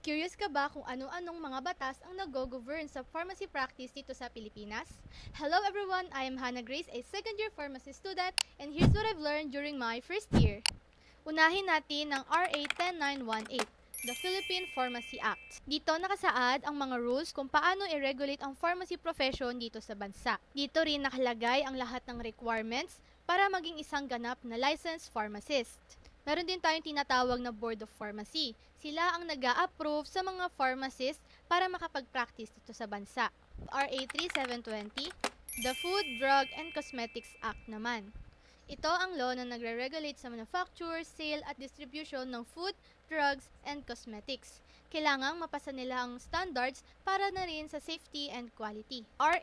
Curious ka ba kung ano-anong mga batas ang nag-govern sa pharmacy practice dito sa Pilipinas? Hello everyone, I am Hannah Grace, a second-year pharmacy student, and here's what I've learned during my first year. Unahin natin ang RA 10918, the Philippine Pharmacy Act. Dito nakasaad ang mga rules kung paano i-regulate ang pharmacy profession dito sa bansa. Dito rin nakalagay ang lahat ng requirements para maging isang ganap na licensed pharmacist. Meron din tayong tinatawag na Board of Pharmacy. Sila ang nag-a-approve sa mga pharmacist para makapag-practice dito sa bansa. RA 3720, the Food, Drug, and Cosmetics Act naman. Ito ang law na nagre-regulate sa manufacture, sale, at distribution ng food, drugs, and cosmetics. Kailangang mapasa nila ang standards para na rin sa safety and quality. RA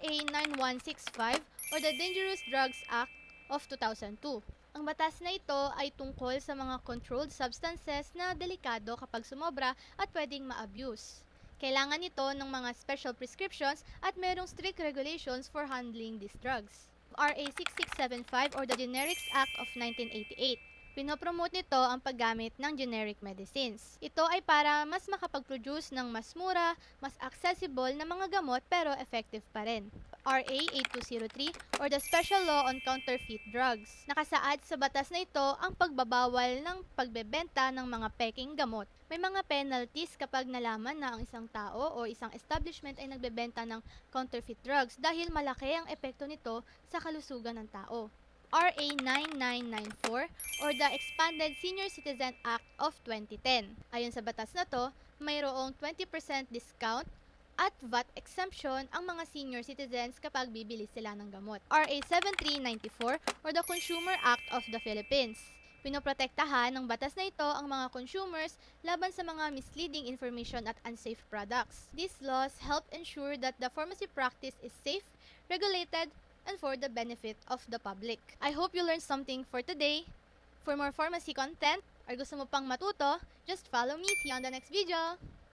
9165 or the Dangerous Drugs Act of 2002. Ang batas na ito ay tungkol sa mga controlled substances na delikado kapag sumobra at pwedeng ma-abuse. Kailangan ito ng mga special prescriptions at merong strict regulations for handling these drugs. RA 6675 or the Generics Act of 1988. Pinopromote nito ang paggamit ng generic medicines. Ito ay para mas makapag-produce ng mas mura, mas accessible na mga gamot pero effective pa rin. RA 8203 or the Special Law on Counterfeit Drugs. Nakasaad sa batas na ito ang pagbabawal ng pagbebenta ng mga peking gamot. May mga penalties kapag nalaman na ang isang tao o isang establishment ay nagbebenta ng counterfeit drugs dahil malaki ang epekto nito sa kalusugan ng tao. RA 9994 or the Expanded Senior Citizen Act of 2010. Ayon sa batas na to, mayroong 20% discount at VAT exemption ang mga senior citizens kapag bibili sila ng gamot. RA 7394 or the Consumer Act of the Philippines. Pinoprotektahan ng batas na ito ang mga consumers laban sa mga misleading information at unsafe products. These laws help ensure that the pharmacy practice is safe, regulated, and for the benefit of the public. I hope you learned something for today. For more pharmacy content, or gusto mo pang matuto, just follow me. See you on the next video!